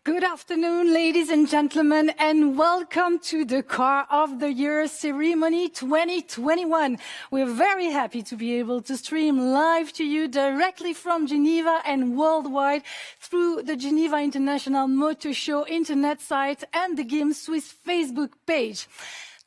Good afternoon, ladies and gentlemen, and welcome to the Car of the Year ceremony 2021. We're very happy to be able to stream live to you directly from Geneva and worldwide through the Geneva International Motor Show internet site and the GIM Swiss Facebook page.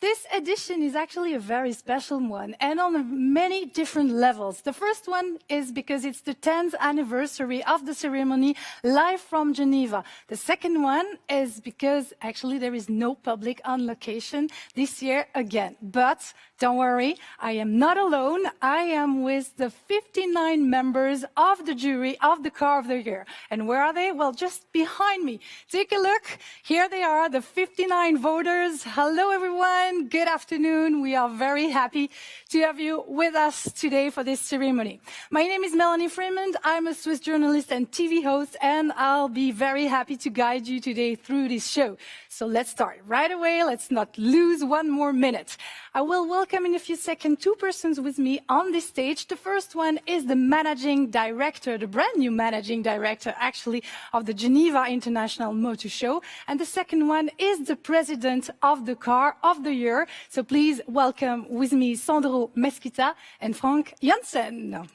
This edition is actually a very special one, and on many different levels. The first one is because it's the 10th anniversary of the ceremony live from Geneva. The second one is because actually there is no public on location this year again. But don't worry, I am not alone. I am with the 59 members of the jury of the Car of the Year. And where are they? Well, just behind me. Take a look. Here they are, the 59 voters. Hello, everyone. Good afternoon. We are very happy to have you with us today for this ceremony. My name is Melanie Freeman. I'm a Swiss journalist and TV host, and I'll be very happy to guide you today through this show. So let's start right away. Let's not lose one more minute. I will welcome in a few seconds two persons with me on this stage. The first one is the managing director, the brand new managing director, actually, of the Geneva International Motor Show. And the second one is the president of the Car of the Year. So please welcome with me Sandro Mesquita and Frank Janssen.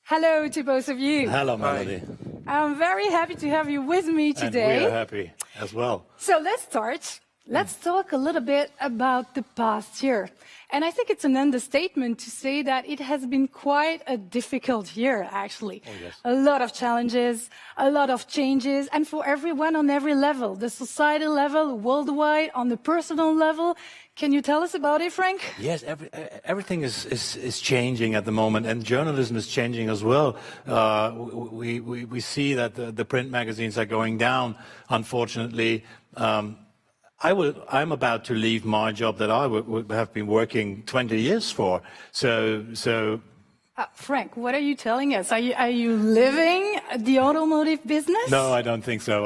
Hello to both of you. Hello, Melody. I'm very happy to have you with me today. And we are happy as well. So let's start. Let's talk a little bit about the past year. And I think it's an understatement to say that it has been quite a difficult year, actually. Oh, yes. A lot of challenges, a lot of changes, and for everyone on every level, the societal level, worldwide, on the personal level. Can you tell us about it, Frank? Yes, everything is changing at the moment, and journalism is changing as well. We see that the print magazines are going down, unfortunately. I'm about to leave my job that I would have been working 20 years for. So. Frank, what are you telling us? Are you living the automotive business? No, I don't think so.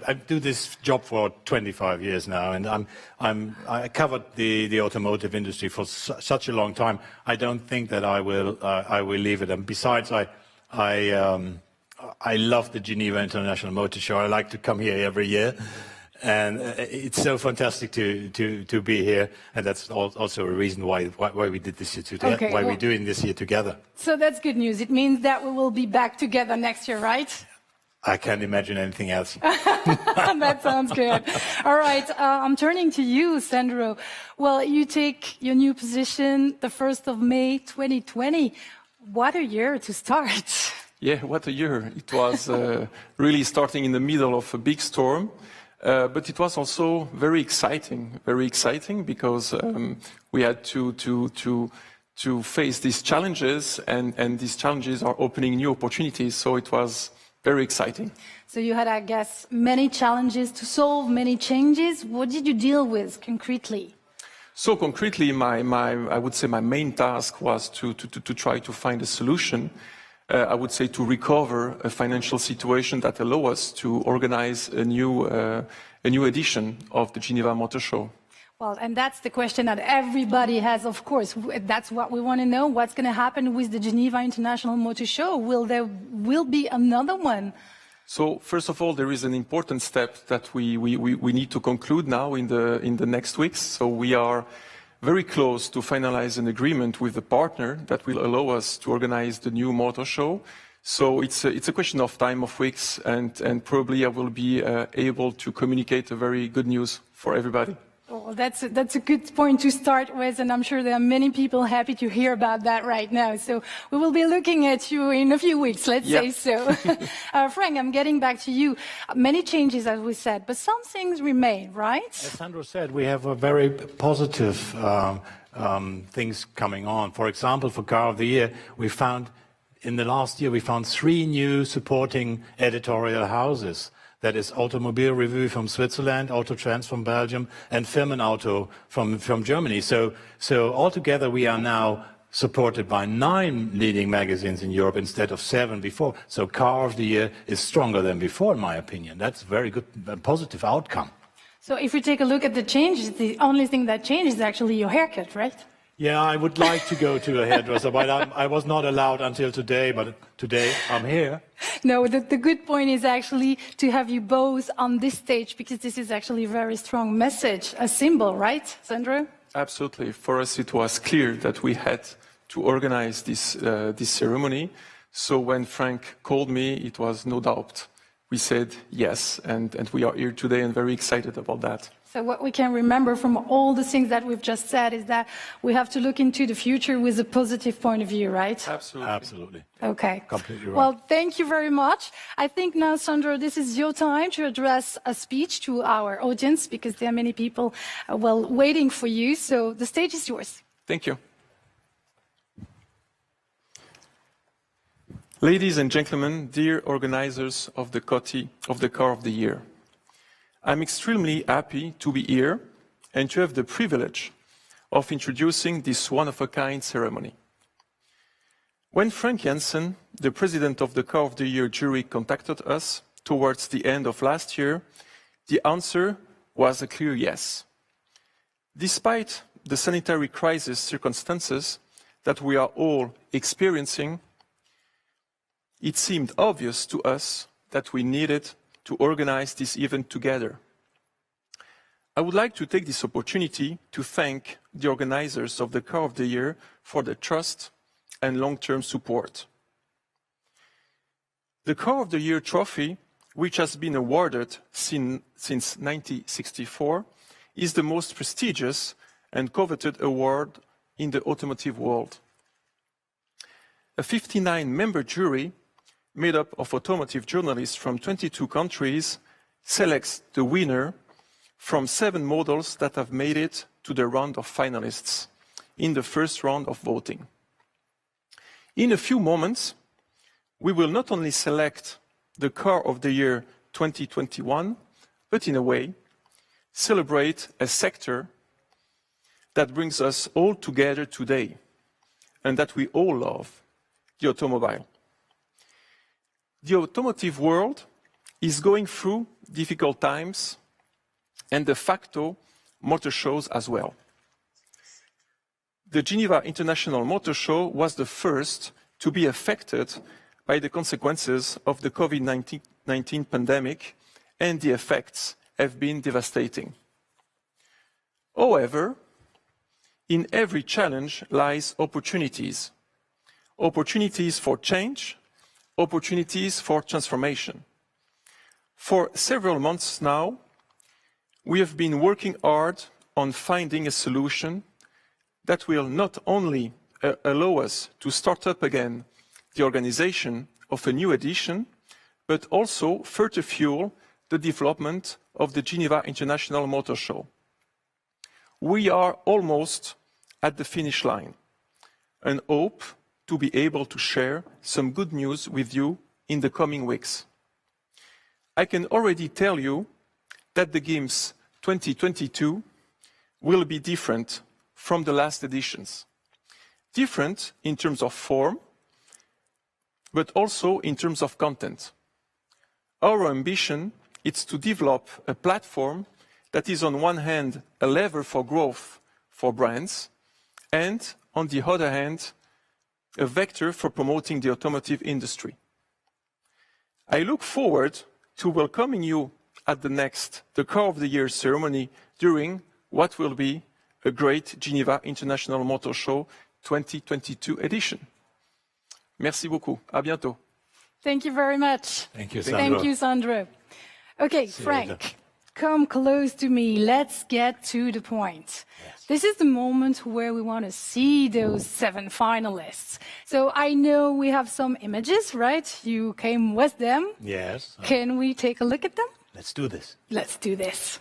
I do this job for 25 years now, and I covered the automotive industry for such a long time. I don't think that I will leave it. And besides, I love the Geneva International Motor Show. I like to come here every year, and it's so fantastic to be here. And that's also a reason why we did this year today. Okay, why we're doing this year together. So that's good news. It means that we will be back together next year, right? I can't imagine anything else. That sounds good. All right, I'm turning to you, Sandro. Well, you take your new position the 1st of May 2020. What a year to start. Yeah, what a year. It was really starting in the middle of a big storm, but it was also very exciting because we had to face these challenges, and these challenges are opening new opportunities, so it was very exciting. So you had, I guess, many challenges to solve, many changes. What did you deal with concretely? So concretely, I would say my main task was to try to find a solution. I would say to recover a financial situation that allow us to organize a new edition of the Geneva Motor Show. Well, and that's the question that everybody has, of course. That's what we want to know. What's going to happen with the Geneva International Motor Show? Will there be another one? So first of all, there is an important step that we need to conclude now in the next weeks. So we are very close to finalize an agreement with a partner that will allow us to organize the new motor show. So it's a question of time, of weeks, and probably I will be able to communicate a very good news for everybody. Well, that's a good point to start with, and I'm sure there are many people happy to hear about that right now. So we will be looking at you in a few weeks, let's say so. Frank, I'm getting back to you. Many changes, as we said, but some things remain, right? As Sandro said, we have a very positive things coming on. For example, for Car of the Year, in the last year, we found 3 new supporting editorial houses. That is Automobile Review from Switzerland, Auto Trends from Belgium, and Firmenauto from Germany. So altogether we are now supported by 9 leading magazines in Europe instead of 7 before. So Car of the Year is stronger than before, in my opinion. That's a very good, positive outcome. So if we take a look at the changes, the only thing that changed is actually your haircut, right? Yeah, I would like to go to a hairdresser, but I was not allowed until today, but today I'm here. No, the good point is actually to have you both on this stage, because this is actually a very strong message, a symbol, right, Sandro? Absolutely. For us, it was clear that we had to organize this ceremony. So when Frank called me, it was no doubt. We said yes, and we are here today and very excited about that. So what we can remember from all the things that we've just said is that we have to look into the future with a positive point of view, right? Absolutely. Absolutely. Okay. Completely right. Well, thank you very much. I think now, Sandro, this is your time to address a speech to our audience, because there are many people, waiting for you. So the stage is yours. Thank you. Ladies and gentlemen, dear organizers of the Car of the Year, I'm extremely happy to be here and to have the privilege of introducing this one-of-a-kind ceremony. When Frank Jensen, the president of the Car of the Year jury, contacted us towards the end of last year, the answer was a clear yes. Despite the sanitary crisis circumstances that we are all experiencing, it seemed obvious to us that we needed to organize this event together. I would like to take this opportunity to thank the organizers of the Car of the Year for their trust and long-term support. The Car of the Year trophy, which has been awarded since 1964, is the most prestigious and coveted award in the automotive world. A 59-member jury made up of automotive journalists from 22 countries, selects the winner from 7 models that have made it to the round of finalists in the first round of voting. In a few moments, we will not only select the Car of the Year 2021, but in a way, celebrate a sector that brings us all together today and that we all love, the automobile. The automotive world is going through difficult times, and de facto motor shows as well. The Geneva International Motor Show was the first to be affected by the consequences of the COVID-19 pandemic, and the effects have been devastating. However, in every challenge lies opportunities. Opportunities for change, opportunities for transformation. For several months now, we have been working hard on finding a solution that will not only allow us to start up again the organization of a new edition, but also further fuel the development of the Geneva International Motor Show. We are almost at the finish line and hope to be able to share some good news with you in the coming weeks. I can already tell you that the GIMS 2022 will be different from the last editions. Different in terms of form, but also in terms of content. Our ambition is to develop a platform that is on one hand a lever for growth for brands, and on the other hand, a vector for promoting the automotive industry. I look forward to welcoming you at the Car of the Year ceremony during what will be a great Geneva International Motor Show 2022 edition. Merci beaucoup. À bientôt. Thank you very much. Thank you, Sandro. Thank you, Sandro. Okay, Frank, come close to me. Let's get to the point. Yes. This is the moment where we want to see those 7 finalists. So I know we have some images, right? You came with them. Yes. Can we take a look at them? Let's do this. Let's do this.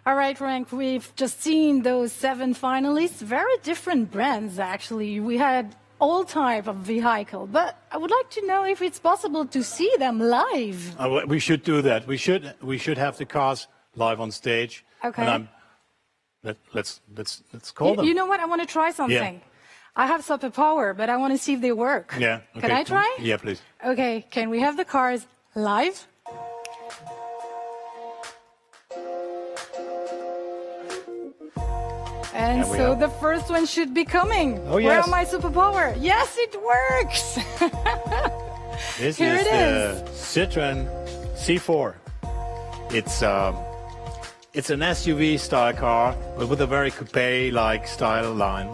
All right, Frank, we've just seen those 7 finalists, very different brands, actually. We had all type of vehicle, but I would like to know if it's possible to see them live. We should do that. We should have the cars live on stage. Okay. And let's call them. You know what? I want to try something. Yeah. I have superpower, but I want to see if they work. Yeah. Okay. Can I try? Yeah, please. Okay. Can we have the cars live? And so the first one should be coming. Oh, yes. Where are my superpower? Yes, it works. This Here is it the Citroën C4. It's an SUV style car with a very coupe-like style line.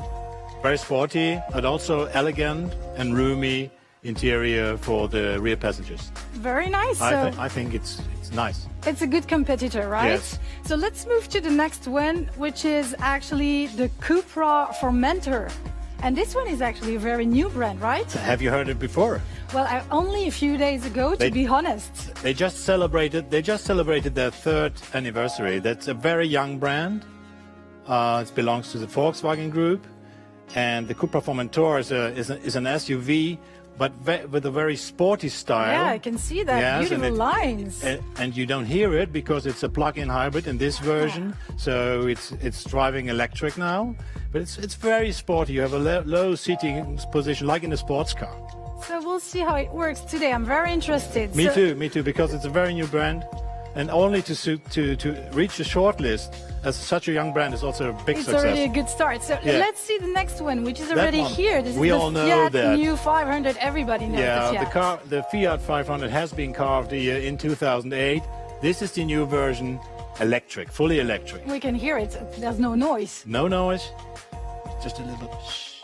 Very sporty, but also elegant and roomy interior for the rear passengers. Very nice. I think it's nice. It's a good competitor, right? Yes. So let's move to the next one, which is actually the Cupra Formentor. And this one is actually a very new brand, right? Have you heard it before? Well, only a few days ago, to be honest. They just celebrated their 3rd anniversary. That's a very young brand. It belongs to the Volkswagen Group. And the Cupra Formentor is an SUV, but with a very sporty style. Yeah, I can see that. Yes, beautiful lines. And you don't hear it because it's a plug-in hybrid in this version. So it's driving electric now, but it's very sporty. You have a low seating position, like in a sports car. So we'll see how it works today. I'm very interested. Me too, because it's a very new brand. And only to reach the shortlist as such a young brand is also a big success. It's already a good start. So let's see the next one, which is already here. This is the Fiat new 500. Everybody knows the Fiat. The Fiat 500 has been carved here in 2008. This is the new version, electric, fully electric. We can hear it. There's no noise. No noise, just a little shh.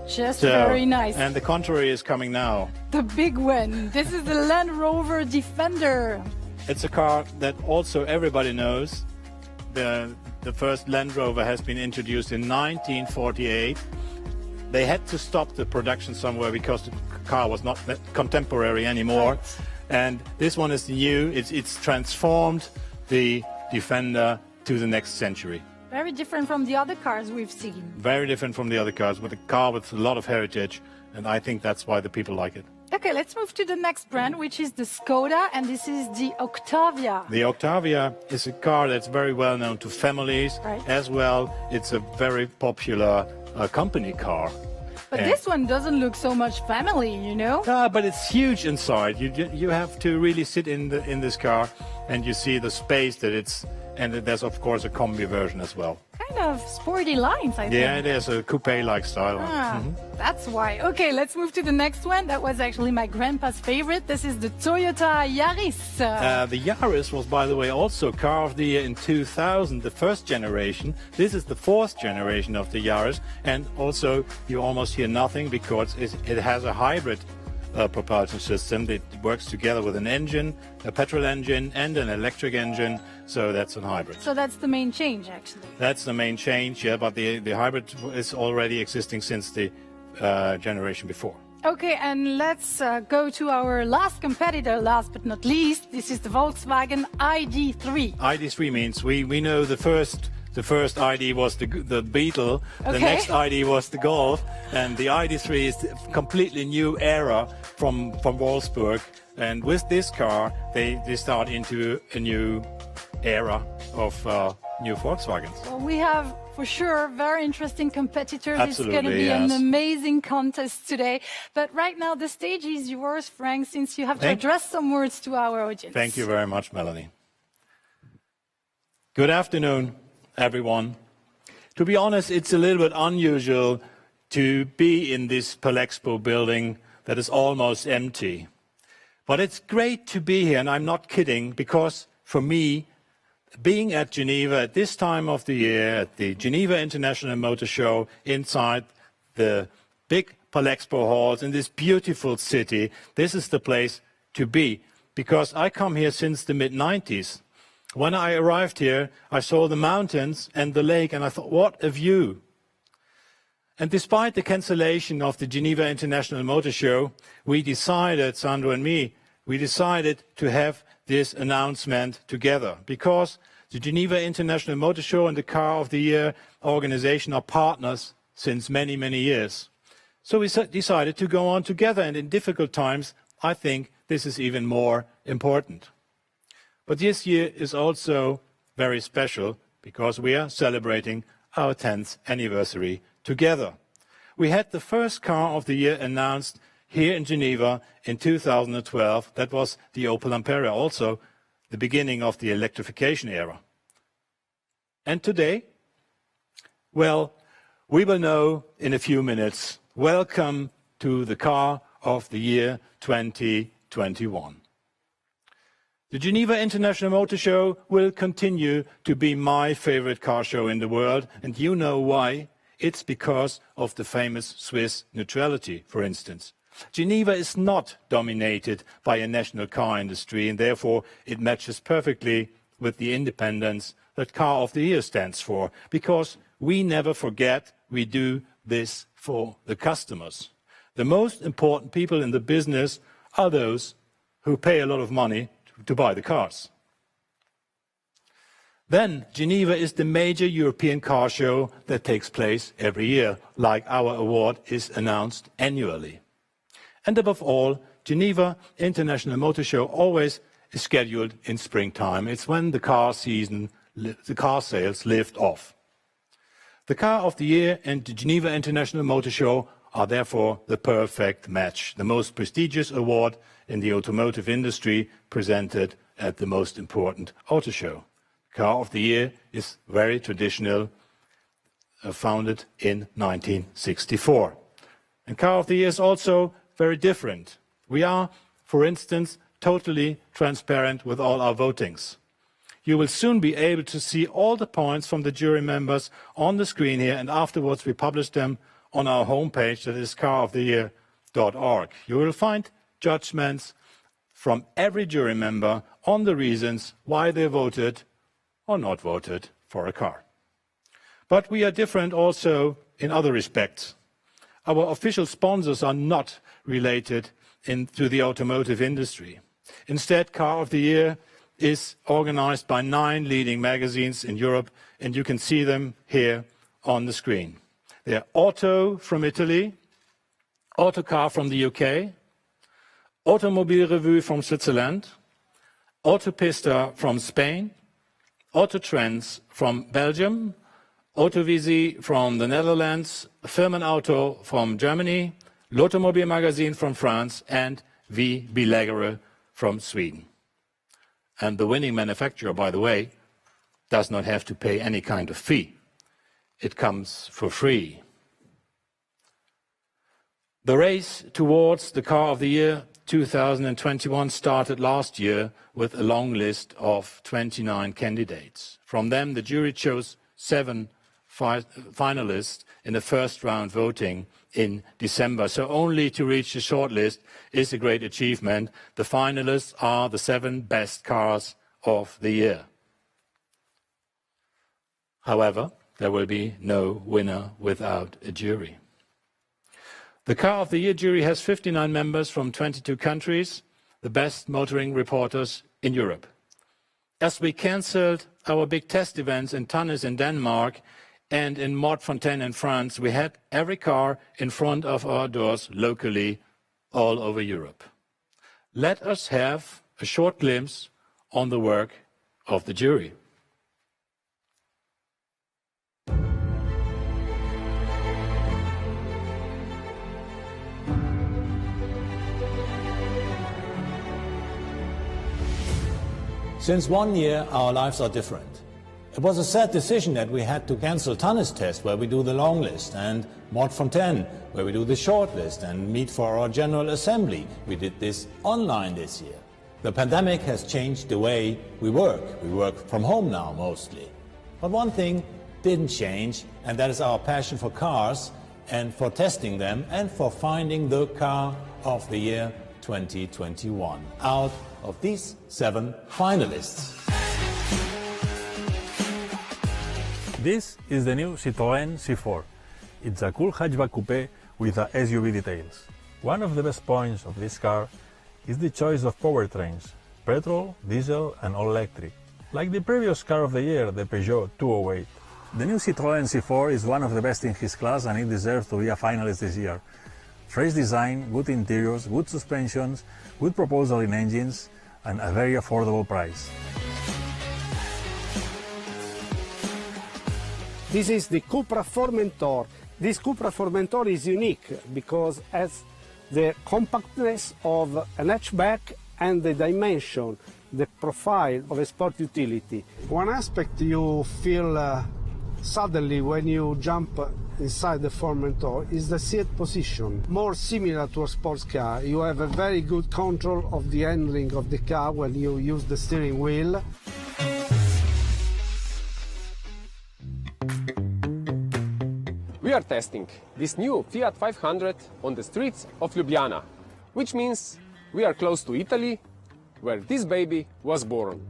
Just very nice. And the contrary is coming now. The big one. This is the Land Rover Defender. It's a car that also everybody knows. The first Land Rover has been introduced in 1948. They had to stop the production somewhere because the car was not contemporary anymore. Right. And this one is new. It's transformed the Defender to the next century. Very different from the other cars we've seen. Very different from the other cars, with a car with a lot of heritage. And I think that's why the people like it. Okay, let's move to the next brand, which is the Skoda, and this is the Octavia. The Octavia is a car that's very well known to families. Right. As well, it's a very popular company car. But this one doesn't look so much family, you know? But it's huge inside. You have to really sit in this car, and you see the space that it's. And there's of course a combi version as well. Kind of sporty lines, I think. Yeah, there's a coupe-like style. That's why. Okay, let's move to the next one. That was actually my grandpa's favorite. This is the Toyota Yaris. The Jahres was, by the way, also car of the year in 2000, the first generation. This is the 4th generation of the Jahres, and also you almost hear nothing because it has a hybrid propulsion system that works together with an engine, a petrol engine and an electric engine, so that's a hybrid. So that's the main change, actually. That's the main change, yeah, but the hybrid is already existing since the generation before. Okay, and let's go to our last competitor, last but not least. This is the Volkswagen ID.3. ID.3 means we know the first ID was the Beetle, the next ID was the Golf, and the ID.3 is a completely new era from Wolfsburg. And with this car, they start into a new era of new Volkswagens. Well, we have, for sure, very interesting competitors. Absolutely, it's going to be yes. an amazing contest today. But right now, the stage is yours, Frank, since you have to address some words to our audience. Thank you very much, Melanie. Good afternoon, everyone. To be honest, it's a little bit unusual to be in this Palexpo building that is almost empty. But it's great to be here, and I'm not kidding, because for me, being at Geneva at this time of the year, at the Geneva International Motor Show, inside the big Palexpo halls in this beautiful city, this is the place to be, because I come here since the mid-90s. When I arrived here, I saw the mountains and the lake, and I thought, what a view. And despite the cancellation of the Geneva International Motor Show, we decided, Sandro and me, we decided to have this announcement together, because The Geneva International Motor Show and the Car of the Year organization are partners since many, many years. So we decided to go on together, and in difficult times, I think this is even more important. But this year is also very special because we are celebrating our 10th anniversary together. We had the first car of the year announced here in Geneva in 2012. That was the Opel Ampera, also the beginning of the electrification era. And today, well, we will know in a few minutes. Welcome to the Car of the Year 2021. The Geneva International Motor Show will continue to be my favorite car show in the world, and you know why. It's because of the famous Swiss neutrality, for instance. Geneva is not dominated by a national car industry, and therefore it matches perfectly with the independence that Car of the Year stands for, because we never forget we do this for the customers. The most important people in the business are those who pay a lot of money to buy the cars. Then, Geneva is the major European car show that takes place every year, like our award is announced annually. And above all, Geneva International Motor Show always is scheduled in springtime. It's when the car sales lift off. The Car of the Year and the Geneva International Motor Show are therefore the perfect match, the most prestigious award in the automotive industry presented at the most important auto show. Car of the Year is very traditional, founded in 1964. And Car of the Year is also very different. We are, for instance, totally transparent with all our votings. You will soon be able to see all the points from the jury members on the screen here, and afterwards we publish them on our homepage, that is caroftheyear.org. You will find judgments from every jury member on the reasons why they voted or not voted for a car. But we are different also in other respects. Our official sponsors are not related to the automotive industry. Instead, Car of the Year is organized by 9 leading magazines in Europe, and you can see them here on the screen. They are Auto from Italy, Autocar from the UK, Automobile Revue from Switzerland, Autopista from Spain, Autotrends from Belgium, Autovisi from the Netherlands, Firmenauto from Germany, L'Automobile Magazine from France, and V. Bilegere from Sweden. And the winning manufacturer, by the way, does not have to pay any kind of fee. It comes for free. The race towards the Car of the Year 2021 started last year with a long list of 29 candidates. From them, the jury chose 7 finalists in the first round voting in December. So only to reach the shortlist is a great achievement. The finalists are the 7 best cars of the year. However, there will be no winner without a jury. The Car of the Year jury has 59 members from 22 countries, the best motoring reporters in Europe. As we cancelled our big test events in Tunis in Denmark and in Montfontaine in France, we had every car in front of our doors locally all over Europe. Let us have a short glimpse on the work of the jury. Since 1 year, our lives are different. It was a sad decision that we had to cancel Tunis test, where we do the long list, and Montfontaine, where we do the short list and meet for our General Assembly. We did this online this year. The pandemic has changed the way we work. We work from home now, mostly. But one thing didn't change, and that is our passion for cars and for testing them and for finding the Car of the Year 2021 out of these 7 finalists. This is the new Citroën C4. It's a cool hatchback coupe with a SUV details. One of the best points of this car is the choice of powertrains, petrol, diesel and all electric. like the previous car of the year, the Peugeot 208. The new Citroën C4 is one of the best in his class and it deserves to be a finalist this year. Fresh design, good interiors, good suspensions, good proposal in engines, and a very affordable price. This is the Cupra Formentor. This Cupra Formentor is unique because it has the compactness of an hatchback and the dimension, the profile of a sport utility. One aspect you feel suddenly when you jump inside the Formentor is the seat position. More similar to a sports car, you have a very good control of the handling of the car when you use the steering wheel. We are testing this new Fiat 500 on the streets of Ljubljana, which means we are close to Italy, where this baby was born.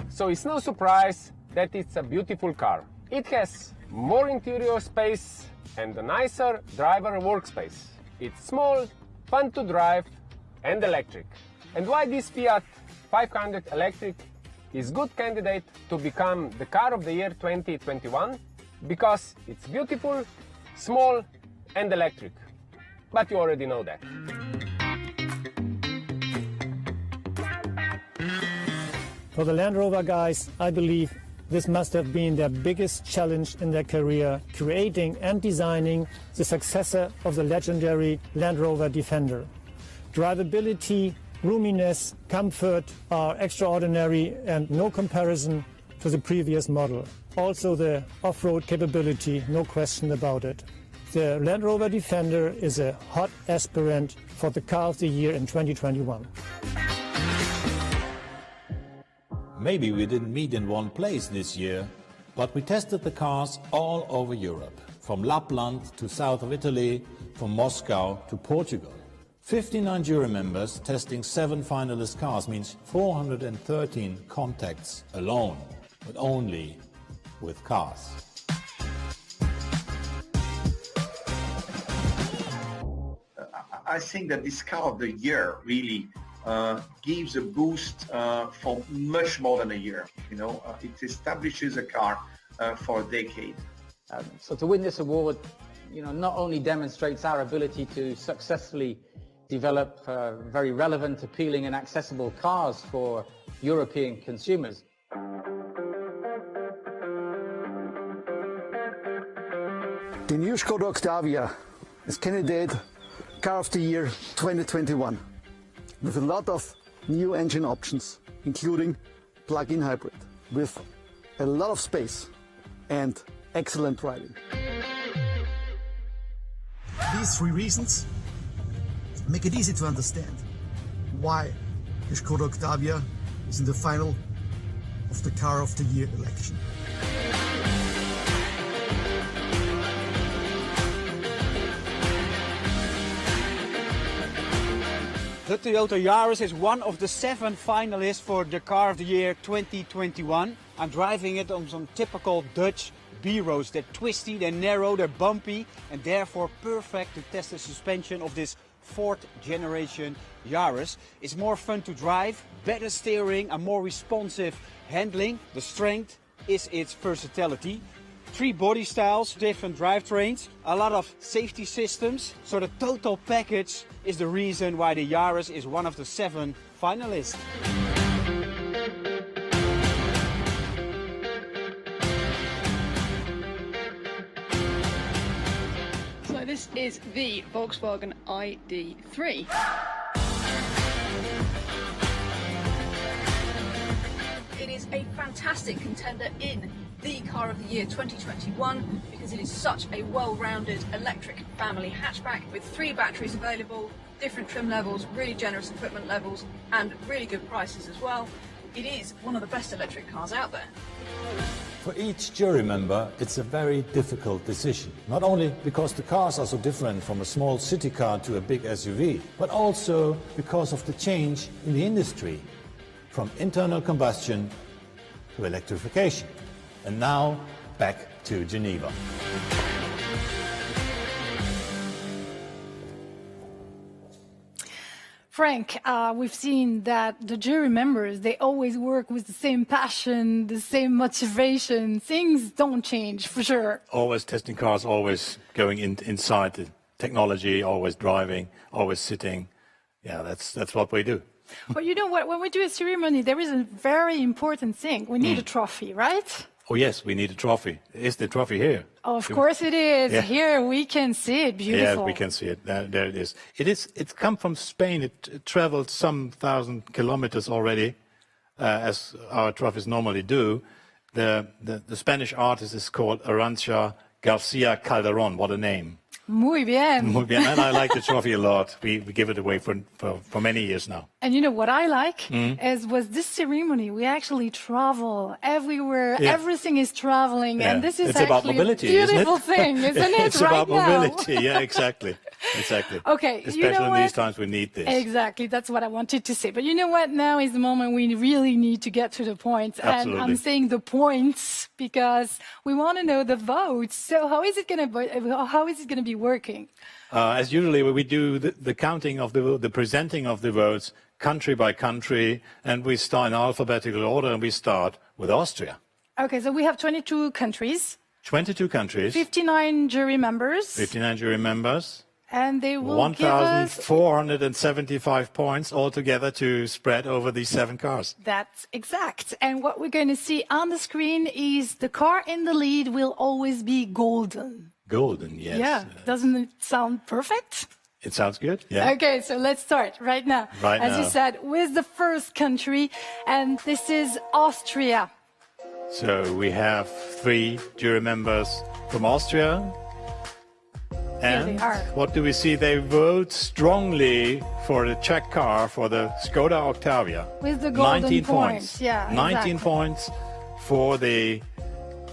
So it's no surprise that it's a beautiful car. It has more interior space and a nicer driver workspace. It's small, fun to drive, and electric. And why this Fiat 500 electric is good candidate to become the car of the year 2021? Because it's beautiful, small, and electric. But you already know that. For the Land Rover guys, I believe this must have been their biggest challenge in their career, creating and designing the successor of the legendary Land Rover Defender. Drivability, roominess, comfort are extraordinary and no comparison to the previous model. Also the off-road capability, no question about it. The Land Rover Defender is a hot aspirant for the car of the year in 2021. Maybe we didn't meet in one place this year, but we tested the cars all over Europe, from Lapland to south of Italy, from Moscow to Portugal. 59 jury members testing 7 finalist cars means 413 contacts alone, but only with cars. I think that this car of the year really gives a boost for much more than a year. You know, it establishes a car for a decade. So to win this award, you know, not only demonstrates our ability to successfully develop very relevant, appealing and accessible cars for European consumers. The new Skoda Octavia is candidate Car of the Year 2021 with a lot of new engine options, including plug-in hybrid, with a lot of space and excellent driving. These 3 reasons make it easy to understand why the Skoda Octavia is in the final of the Car of the Year election. The Toyota Jahres is one of the 7 finalists for the Car of the Year 2021. I'm driving it on some typical Dutch B-roads. They're twisty, they're narrow, they're bumpy, and therefore perfect to test the suspension of this 4th generation Jahres. It's more fun to drive, better steering and more responsive handling. The strength is its versatility. 3 body styles, different drivetrains, a lot of safety systems. So the total package is the reason why the Jahres is one of the 7 finalists. So this is the Volkswagen ID.3. It is a fantastic contender in the Car of the Year 2021 because it is such a well-rounded electric family hatchback with 3 batteries available, different trim levels, really generous equipment levels and really good prices as well. It is one of the best electric cars out there. For each jury member, it's a very difficult decision. Not only because the cars are so different from a small city car to a big SUV, but also because of the change in the industry from internal combustion to electrification. And now, back to Geneva. Frank, we've seen that the jury members, they always work with the same passion, the same motivation. Things don't change, for sure. Always testing cars, always going inside the technology, always driving, always sitting. Yeah, that's what we do. But you know what? When we do a ceremony, there is a very important thing. We need a trophy, right? Oh, yes, we need a trophy. Is the trophy here? Of course it is. Yeah. Here we can see it. Beautiful. Yeah, we can see it. There it is. It's come from Spain. It traveled some 1,000 kilometers already, as our trophies normally do. The Spanish artist is called Arantxa Garcia Calderon. What a name. Muy bien. Muy bien. And I like the trophy a lot. We give it away for many years now. And you know what I like was this ceremony. We actually travel everywhere. Yeah. Everything is traveling. Yeah. And this is actually a beautiful thing, isn't it? It's about mobility. Yeah, exactly. Exactly. Okay. Especially in these times, we need this. Exactly. That's what I wanted to say. But you know what? Now is the moment we really need to get to the points. Absolutely. And I'm saying the points because we want to know the votes. So how is it going to be working? As usually, we do the counting of the presenting of the votes country by country, and we start in alphabetical order, and we start with Austria. Okay, so we have 22 countries. 22 countries. 59 jury members. 59 jury members. And they will give us 1,475 points altogether to spread over these 7 cars. That's exact. And what we're going to see on the screen is the car in the lead will always be golden. Golden, yes. Yeah, doesn't it sound perfect? It sounds good, yeah. Okay, so let's start right now. As you said, with the first country, and this is Austria. So we have 3 jury members from Austria. And here they are. What do we see? They vote strongly for the Czech car, for the Skoda Octavia. With the golden 19 points. Yeah, 19 points for the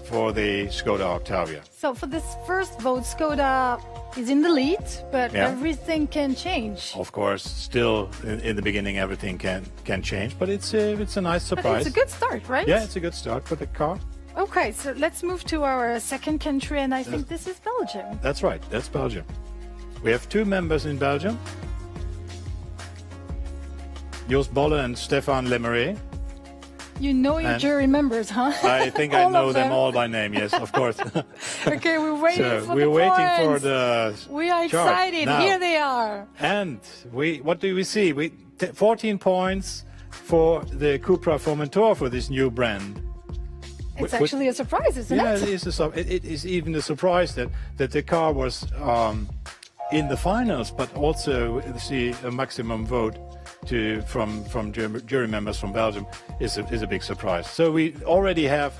Skoda Octavia. So for this first vote, Skoda is in the lead, but everything can change. Of course, still in the beginning, everything can change, but it's a nice surprise. But it's a good start, right? Yeah, it's a good start for the car. Okay, so let's move to our second country, and I think this is Belgium. That's right, that's Belgium. We have 2 members in Belgium. Jos Bolle and Stefan Lemery. You know your jury members, huh? I think I know them all by name, yes, of course. Okay, we're waiting for the points. We're waiting for the We are excited. Now. Here they are. And what do we see? 14 points for the Cupra Formentor for this new brand. It's actually a surprise, isn't it? Yeah, it is even a surprise that the car was in the finals, but also see a maximum vote from jury members from Belgium is a big surprise. So we already have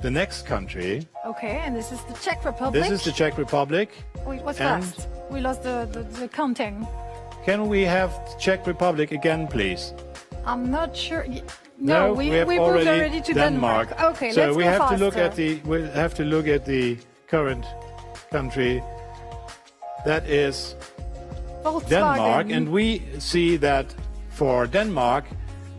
the next country. Okay, and this is the Czech Republic. This is the Czech Republic. Wait, what's fast? We lost the counting. Can we have the Czech Republic again, please? I'm not sure. No, we have moved already to Denmark. Okay, so let's go faster. We have to look at the current country. That is Volkswagen. Denmark, and we see that for Denmark,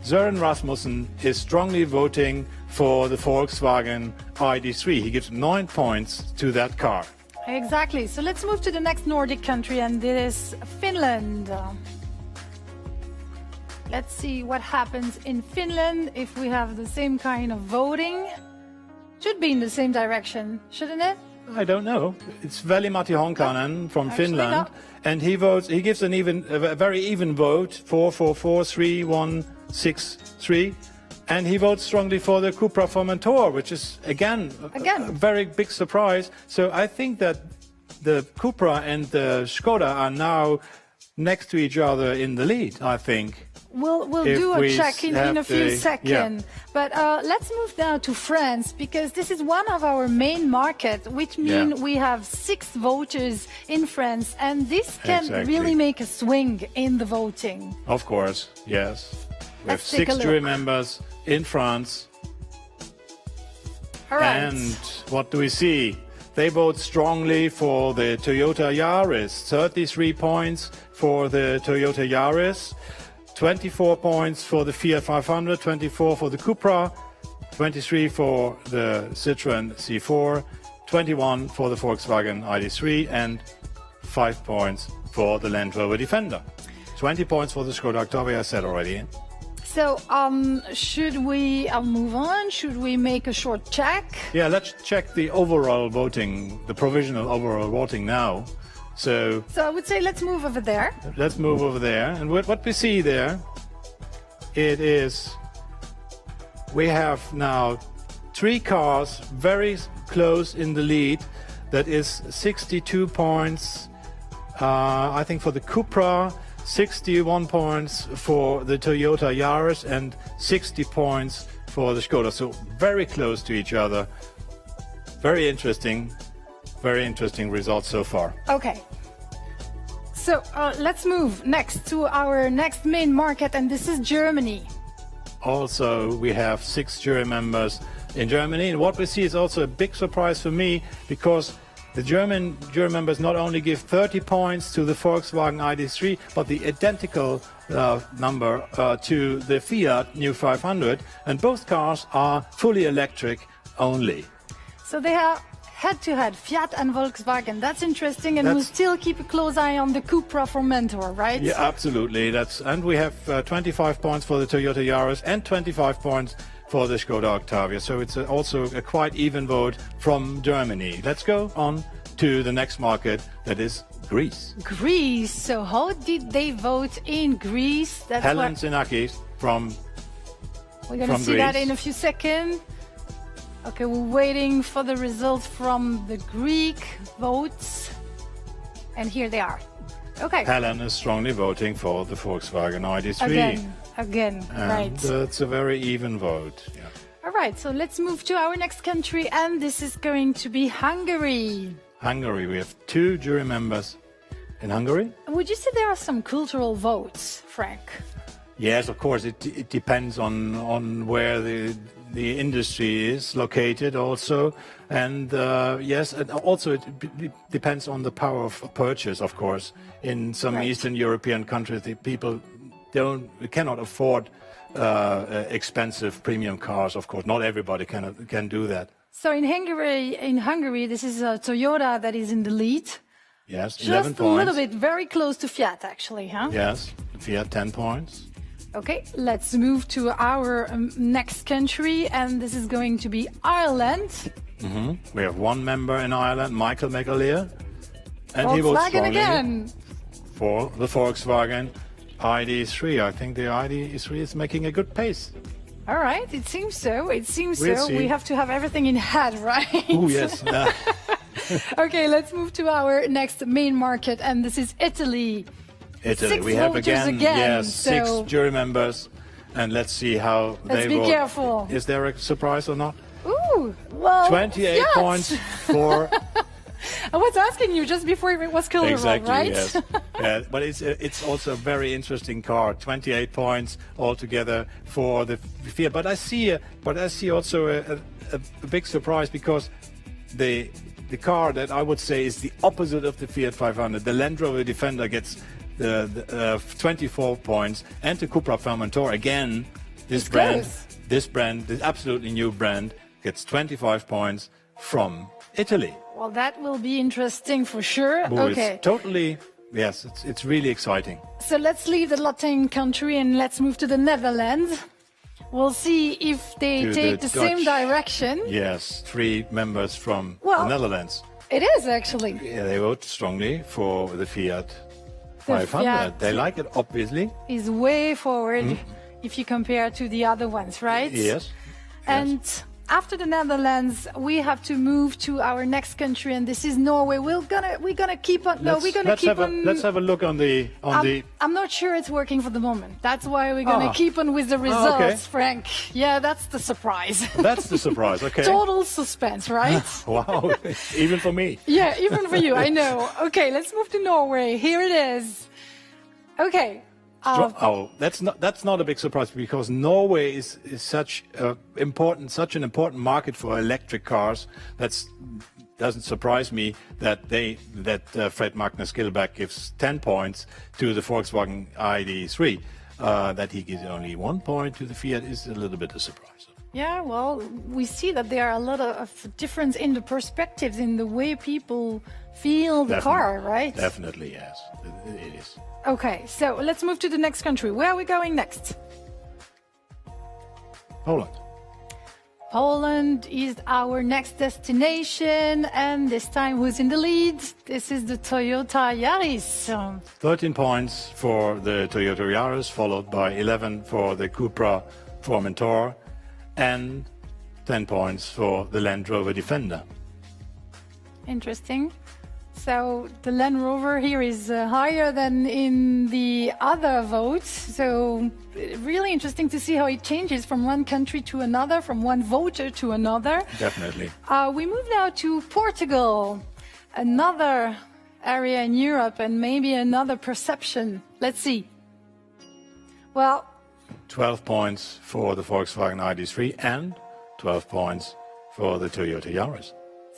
Søren Rasmussen is strongly voting for the Volkswagen ID3. He gives 9 points to that car. Exactly. So let's move to the next Nordic country, and this is Finland. Let's see what happens in Finland if we have the same kind of voting. Should be in the same direction, shouldn't it? I don't know. It's Veli-Matti Honkanen from Finland, and he votes. He gives a very even vote: 4-4-4-3-1-6-3, and he votes strongly for the Cupra Formentor, which is again a very big surprise. So I think that the Cupra and the Skoda are now next to each other in the lead. I think. We'll do a check in a few seconds. Yeah. But let's move now to France, because this is one of our main markets, which means we have 6 voters in France, and this can really make a swing in the voting. Of course, yes. We have 6 jury members in France. All right. And what do we see? They vote strongly for the Toyota Yaris. 33 points for the Toyota Yaris. 24 points for the Fiat 500, 24 for the Cupra, 23 for the Citroën C4, 21 for the Volkswagen ID3, and 5 points for the Land Rover Defender. 20 points for the Skoda Octavia, I said already. So, should we move on? Should we make a short check? Yeah, let's check the overall voting, the provisional overall voting now. So I would say let's move over there. Let's move over there. And what we see there, it is, we have now 3 cars very close in the lead. That is 62 points, I think, for the Cupra, 61 points for the Toyota Yaris, and 60 points for the Skoda. So very close to each other. Very interesting results so far. Okay. So let's move next to our next main market, and this is Germany. Also, we have 6 jury members in Germany, and what we see is also a big surprise for me, because the German jury members not only give 30 points to the Volkswagen ID.3, but the identical number to the Fiat New 500, and both cars are fully electric only. So they are head-to-head, Fiat and Volkswagen. That's interesting, and we'll still keep a close eye on the Cupra for Mentor, right? Yeah, absolutely. And we have 25 points for the Toyota Yaris and 25 points for the Skoda Octavia. So it's also a quite even vote from Germany. Let's go on to the next market, that is Greece. Greece. So how did they vote in Greece? That's Helen Sinakis from We're going to see that in a few seconds. Okay, we're waiting for the results from the Greek votes. And here they are. Okay. Helen is strongly voting for the Volkswagen ID.3. Again, right. It's a very even vote. Yeah. All right, so let's move to our next country, and this is going to be Hungary. Hungary, we have 2 jury members in Hungary. Would you say there are some cultural votes, Frank? Yes, of course. It depends on where the industry is located also. And yes, and also it depends on the power of purchase, of course. In some Eastern European countries, the people cannot afford expensive premium cars, of course. Not everybody can do that. So in Hungary, this is a Toyota that is in the lead. Yes, 11 points. Just a little bit, very close to Fiat, actually, huh? Yes, Fiat 10 points. Okay, let's move to our next country, and this is going to be Ireland. We have 1 member in Ireland, Michael McAleer, and he votes strongly again for the Volkswagen ID.3. I think the ID.3 is making a good pace. All right, it seems so. It seems we'll so. See. We have to have everything in head, right? Oh, yes. Okay, let's move to our next main market, and this is Italy. Italy. 6 we have voters again yes, 6 jury members, and let's see how they vote. Let's be careful. Is there a surprise or not? Ooh, well, 28 points for... I was asking you just before it was Kilderall, exactly, right? Yes. Yeah, but it's also a very interesting car. 28 points altogether for the Fiat. But I see also a big surprise, because the car that I would say is the opposite of the Fiat 500, the Land Rover Defender, gets the 24 points, and the Cupra Formentor again. This absolutely new brand, gets 25 points from Italy. Well, that will be interesting for sure. Oh, okay. It's totally, yes, it's really exciting. So let's leave the Latin country and let's move to the Netherlands. We'll see if they take the same direction. Yes, 3 members from the Netherlands. It is actually. Yeah, they vote strongly for the Fiat 500. Fiat they like it, obviously. Is way forward if you compare to the other ones, right? Yes. And after the Netherlands, we have to move to our next country, and this is Norway. We're gonna keep on. Let's have a look on the. I'm not sure it's working for the moment. That's why we're gonna keep on with the results, okay. Frank. Yeah, that's the surprise. That's the surprise. Okay. Total suspense, right? Wow, even for me. Yeah, even for you. I know. Okay, let's move to Norway. Here it is. Okay. That's not a big surprise, because Norway is such an important market for electric cars. Doesn't surprise me that Fred Magnus Gilbert gives 10 points to the Volkswagen ID.3. That he gives only 1 point to the Fiat is a little bit a surprise. Yeah, well, we see that there are a lot of difference in the perspectives, in the way people feel the car, right? Definitely, yes. It is. Okay, so let's move to the next country. Where are we going next? Poland. Poland is our next destination, and this time who's in the lead? This is the Toyota Yaris. 13 points for the Toyota Yaris, followed by 11 for the Cupra Formentor, and 10 points for the Land Rover Defender. Interesting. So the Land Rover here is higher than in the other votes. So really interesting to see how it changes from one country to another, from one voter to another. Definitely. We move now to Portugal, another area in Europe and maybe another perception. Let's see. Well, 12 points for the Volkswagen ID.3 and 12 points for the Toyota Yaris.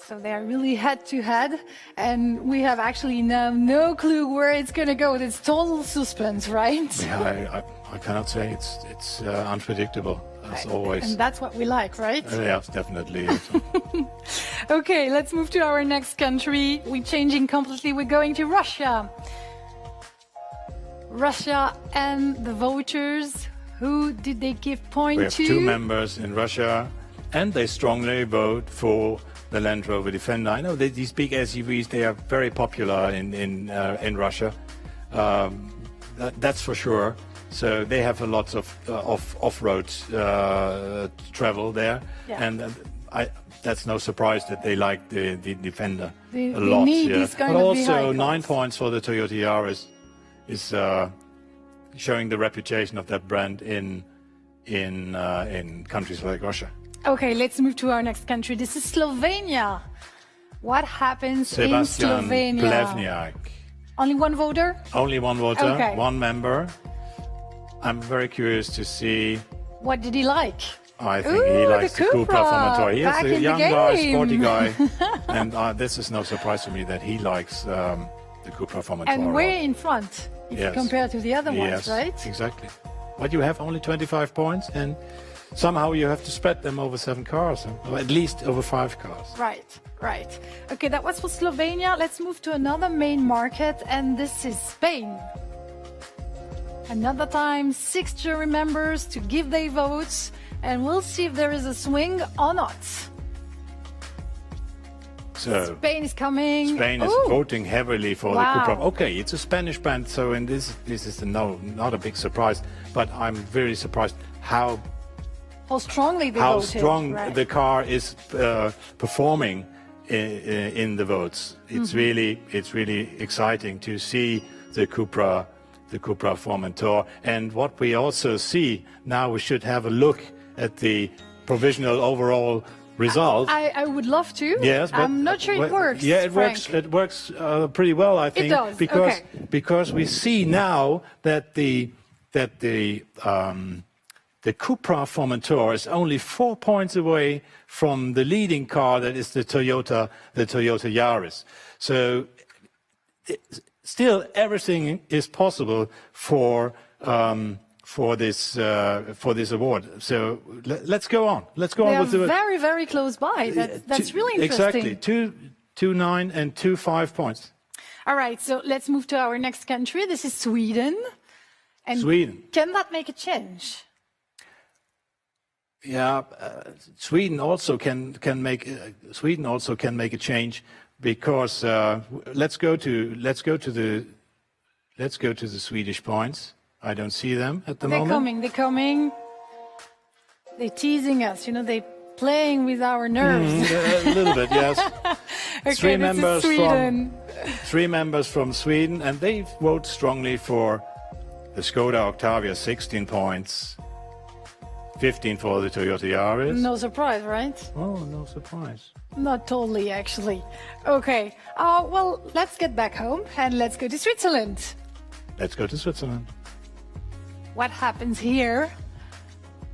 so they're really head-to-head, and we have actually now no clue where it's going to go. It's total suspense, right? Yeah, I cannot say. It's unpredictable, as always. And that's what we like, right? Yes, definitely. Okay, let's move to our next country. We're changing completely. We're going to Russia. Russia and the voters. Who did they give point We have to? 2 members in Russia, and they strongly vote for the Land Rover Defender. I know that these big SUVs, they are very popular in Russia. That's for sure. So they have a lot of off-road travel there, Yeah. and that's no surprise that they like the Defender They a lot. need Yeah. these kind But of also vehicles. 9 points for the Toyota Yaris is showing the reputation of that brand in countries like Russia. Okay, let's move to our next country. This is Slovenia. What happens Sebastian in Slovenia? Plevniak. Only one voter? Only one voter, Okay. one member. I'm very curious to see. What did he like? I think he likes the Cupra Formentor. He is back a in young the guy, game. sporty guy, and this is no surprise to me that he likes the Cupra Formentor. And way in front, if you Yes. compare to the other Yes, ones, right? exactly. But you have only 25 points, and somehow you have to spread them over 7 cars, or at least over 5 cars. Right, right. Okay, that was for Slovenia. Let's move to another main market, and this is Spain. Another time, 6 jury members to give their votes, and we'll see if there is a swing or not. So Spain is coming. Spain is Ooh. voting heavily for Wow. the Cupra. Okay, it's a Spanish brand, so in this is not a big surprise. But I'm very surprised how strongly they how voted. strong right. the car is performing in the votes. It's really exciting to see the Cupra Formentor. And what we also see now, we should have a look at the provisional overall result. I would love to. Yes, but I'm not sure it works. Yeah, it Frank. works. It works pretty well, I think. does, because okay. because we see now that the Cupra Formentor is only 4 points away from the leading car, that is the Toyota Yaris. So still, everything is possible for this award. So let's go on. Let's go They on are with the very, very close by. That's really interesting. Exactly. 2-9 and 2-5 points. All right, so let's move to our next country. This is Sweden. And Sweden. Can that make a change? Yeah, Sweden also can make a change, because let's go to the Swedish points. I don't see them at the moment. They're coming. They're teasing us, they're playing with our nerves. A little bit, yes. Okay, Three this is Sweden. members from Sweden, and they vote strongly for the Skoda Octavia, 16 points, 15 for the Toyota Yaris. No surprise, right? Oh, no surprise. Not totally, actually. Okay, well, let's get back home and let's go to Switzerland. Let's go to Switzerland. What happens here?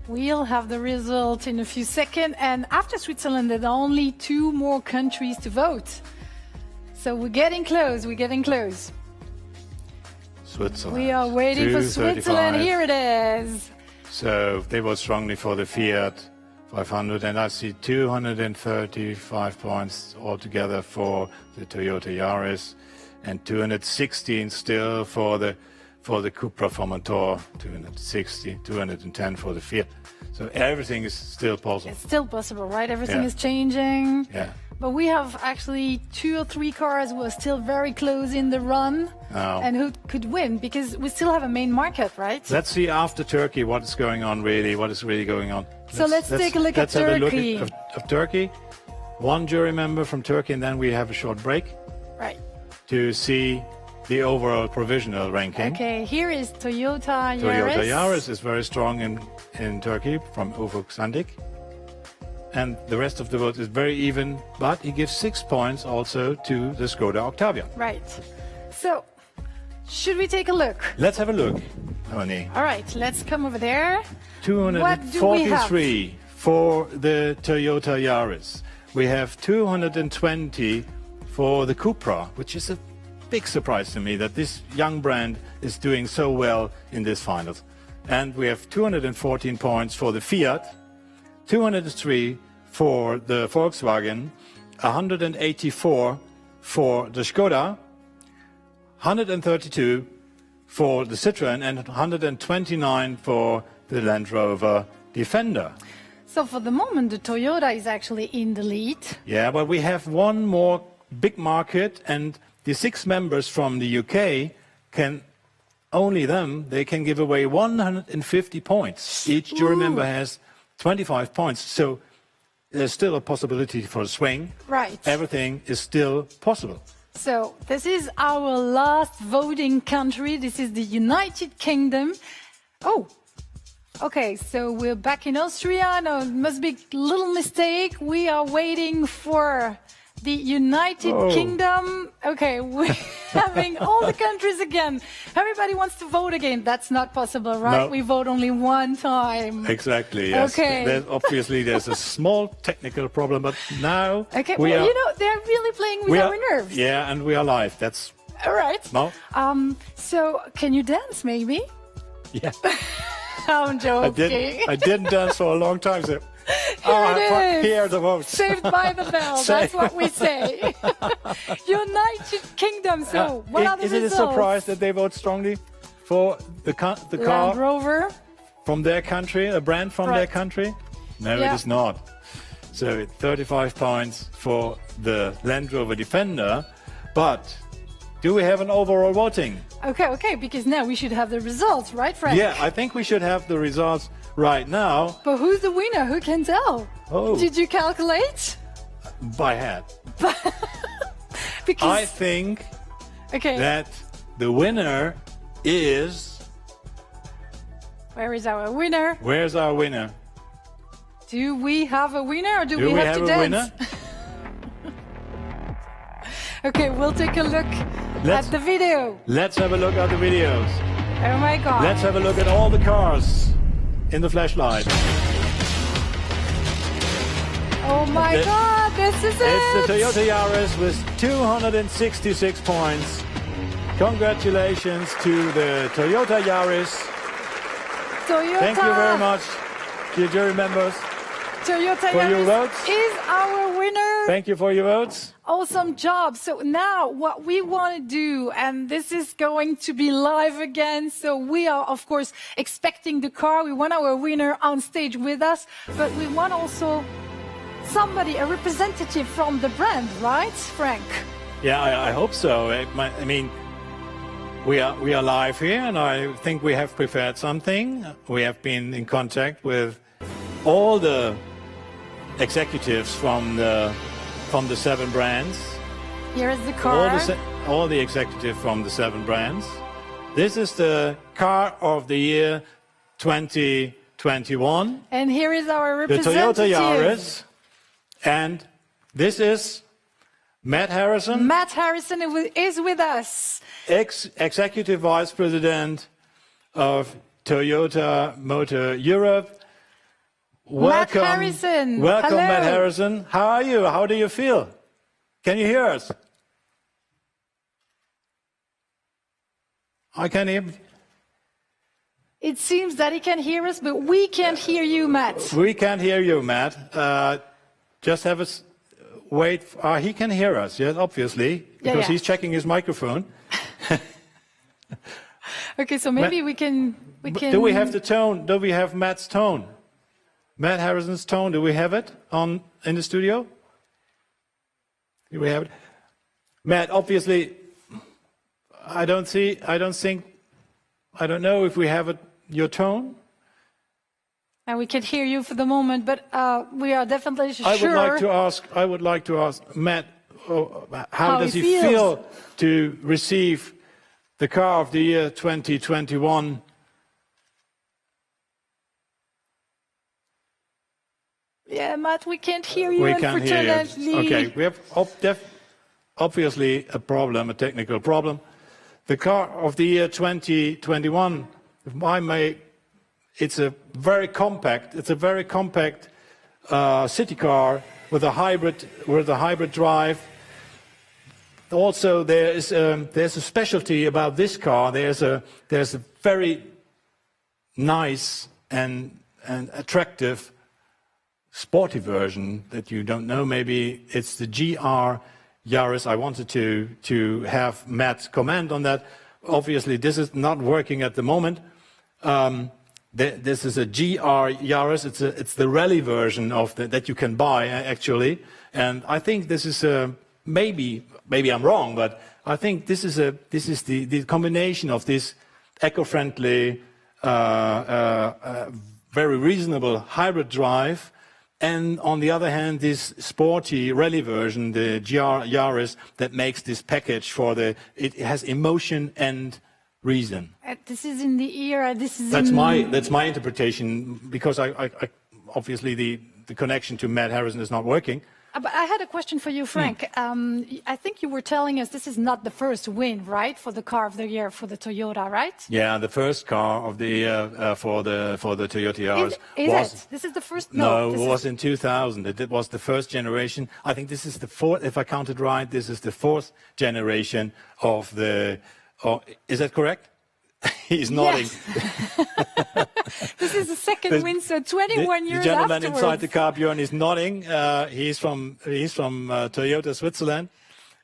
We'll have the result in a few seconds, and after Switzerland, there are only 2 more countries to vote. So we're getting close. Switzerland. We are waiting for 235. Switzerland. Here it is. So they vote strongly for the Fiat 500, and I see 235 points altogether for the Toyota Yaris, and 216 still for the Cupra Formentor, 260, 210 for the Fiat. So everything is still possible. It's still possible, right? Everything is changing. Yeah. But we have actually 2 or 3 cars who are still very close in the run. Oh. And who could win, because we still have a main market, right? Let's see after Turkey what is going on really, what is really going on. So let's take a look at Have a Turkey. look of Turkey. One jury member from Turkey, and then we have a short break. Right. To see the overall provisional ranking. Okay, here is Toyota Yaris. Toyota Yaris is very strong in Turkey from Ufuk Sandik. And the rest of the vote is very even, but he gives 6 points also to the Skoda Octavia. Right. So, should we take a look? Let's have a look, Honey. All right, let's come over there. What do we have? 243 for the Toyota Yaris. We have 220 for the Cupra, which is a big surprise to me that this young brand is doing so well in this finals. And we have 214 points for the Fiat, 203 for the Volkswagen, 184 for the Skoda, 132 for the Citroën, and 129 for the Land Rover Defender. So for the moment, the Toyota is actually in the lead. Yeah, but we have one more big market, and the 6 members from the UK can, only them, they can give away 150 points. Each jury member has 25 points, so there's still a possibility for a swing. Right. Everything is still possible. So this is our last voting country. This is the United Kingdom. Oh, okay, so we're back in Austria. No, it must be a little mistake. We are waiting for the United Kingdom. Okay, we're having all the countries again. Everybody wants to vote again. That's not possible, right? No. We vote only one time. Exactly, yes. Okay. Obviously, there's a small technical problem, but now Okay, well, you know, they're really playing with our nerves. Yeah, and we are live. That's all right. No? So, can you dance, maybe? Yeah. I'm joking. I didn't dance for a long time, so... Here are the votes. Saved by the bell. That's what we say. United Kingdom. So, what are the results? Is results? it a surprise that they vote strongly for the car Land Rover from their country, a brand from their country? No, it is not. So 35 points for the Land Rover Defender. But do we have an overall voting? Okay, because now we should have the results, right, Frank? Yeah, I think we should have the results right now. But who's the winner? Who can tell? Oh. Did you calculate? By hand. Because I think that the winner is... Where is our winner? Where's our winner? Do we have a winner, or do we have to a dance? Winner? Okay, we'll take a look at the video. Let's have a look at the videos. Oh my God. Let's have a look at all the cars in the flashlight. Oh my God, this is it! It's the Toyota Yaris with 266 points. Congratulations to the Toyota Yaris. Toyota. Thank you very much, dear jury members. Toyota for your Yaris votes. Is our winner. Thank you for your votes. Awesome job. So now what we want to do, and this is going to be live again. So we are, of course, expecting the car. We want our winner on stage with us, but we want also somebody, a representative from the brand, right, Frank? Yeah, I hope so. I mean, we are live here, and I think we have prepared something. We have been in contact with all the executives from the 7 brands. Here is the car. All the executives from the 7 brands. This is the car of the year 2021. And here is our representative. The Toyota Yaris. And this is Matt Harrison. Matt Harrison is with us. Executive Vice President of Toyota Motor Europe. Welcome, Matt Harrison. Welcome, Hello. Matt Harrison. How are you? How do you feel? Can you hear us? I can hear. It seems that he can hear us, but we can't hear you, Matt. We can't hear you, Matt. Just have us wait. He can hear us, yes, obviously, because he's checking his microphone. Okay, so maybe we can. Do we have the tone? Do we have Matt's tone? Matt Harrison's tone. Do we have it in the studio? Do we have it? Matt, obviously, I don't know if we have it. Your tone. And we can hear you for the moment, but we are definitely sure. I would like to ask Matt, how does he feel to receive the car of the year 2021? Yeah, Matt, we can't hear you. We can't hear you. Okay, we have obviously a problem, a technical problem. The car of the year 2021, if I may, it's a very compact. It's a very compact city car with a hybrid drive. Also, there's a specialty about this car. There's a very nice and attractive sporty version that you don't know. Maybe it's the GR Jahres. I wanted to have Matt comment on that. Obviously, this is not working at the moment. This is a GR Jahres. It's the rally version of that you can buy actually, and I think this is maybe I'm wrong, but I think this is the combination of this eco-friendly, very reasonable hybrid drive, and on the other hand, this sporty rally version, the GR Jahres, that makes this package it has emotion and reason. This is in the era. That's my interpretation, because I obviously the connection to Matt Harrison is not working. But I had a question for you, Frank. I think you were telling us this is not the first win, right, for the car of the year for the Toyota, right? Yeah, the first car of the year for the Toyota Yaris was. This is the first. No, it was in 2000. It was the first generation. I think this is the fourth. If I counted right, this is the fourth generation of the. Is that correct? He's nodding. Yes. This is the second win, so 21 years afterwards. The gentleman afterwards. inside the car, Björn, is nodding. He's from Toyota Switzerland,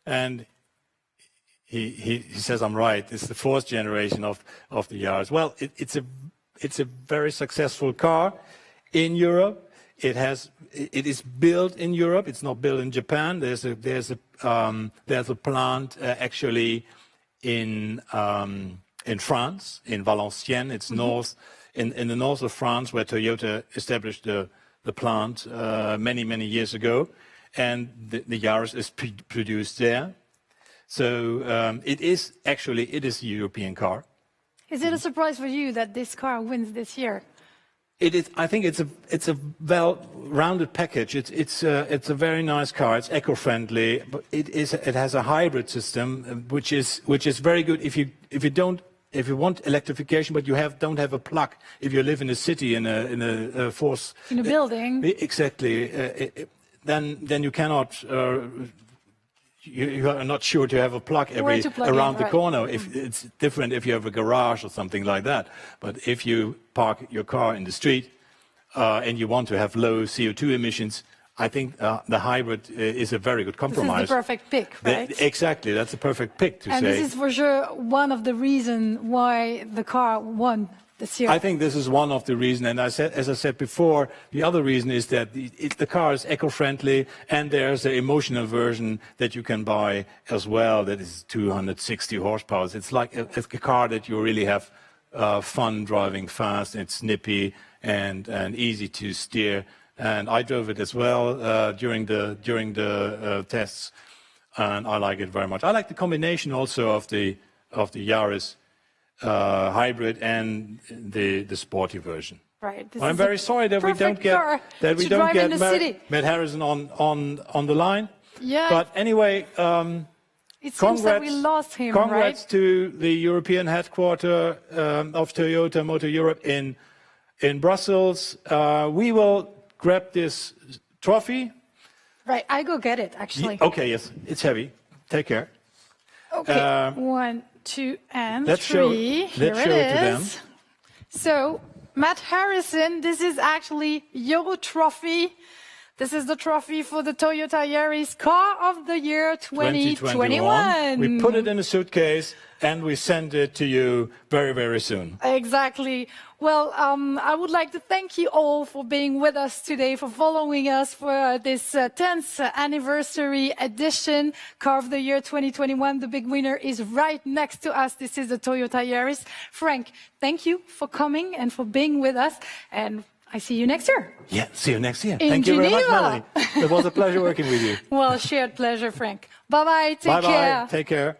and he says I'm right. It's the fourth generation of the Yaris. Well, it's a very successful car in Europe. It is built in Europe. It's not built in Japan. There's a plant actually in France, in Valenciennes. It's north, in the north of France, where Toyota established the plant many years ago, and the Yaris is produced there. So it is a European car. Is it a surprise for you that this car wins this year? It is. I think it's a well-rounded package. It's a very nice car. It's eco-friendly, but it has a hybrid system, which is very good if you want electrification, but you don't have a plug. If you live in a city in a building, exactly, then you cannot. You are not sure to have a plug around the corner. If it's different if you have a garage or something like that. But if you park your car in the street and you want to have low CO2 emissions, I think the hybrid is a very good compromise. This is the perfect pick, right? Exactly, that's a perfect pick to say. And this is for sure one of the reasons why the car won this year. I think this is one of the reasons, and as I said before, the other reason is that the car is eco-friendly, and there's an emotional version that you can buy as well that is 260 horsepower. It's like a car that you really have fun driving fast. It's nippy and easy to steer. And I drove it as well during the tests, and I like it very much. I like the combination also of the Yaris hybrid and the sporty version. Right. I'm very sorry that we don't get Matt Harrison on the line. Yeah. But anyway, it seems that we lost him. Congrats to the European headquarters of Toyota Motor Europe in Brussels. We will grab this trophy. Right, I go get it, actually. Okay, yes, it's heavy. Take care. Okay, 1, 2, and 3. Here it is. So, Matt Harrison, this is actually your trophy. This is the trophy for the Toyota Yaris Car of the Year 2021. We put it in a suitcase and we send it to you very, very soon. Exactly. Well, I would like to thank you all for being with us today, for following us for this 10th anniversary edition, Car of the Year 2021. The big winner is right next to us. This is the Toyota Yaris. Frank, thank you for coming and for being with us. And I see you next year. Yeah, see you next year. In Thank you very much, Geneva. Melanie. It was a pleasure working with you. Well, shared pleasure, Frank. Bye-bye. Take care. Bye-bye. Take care.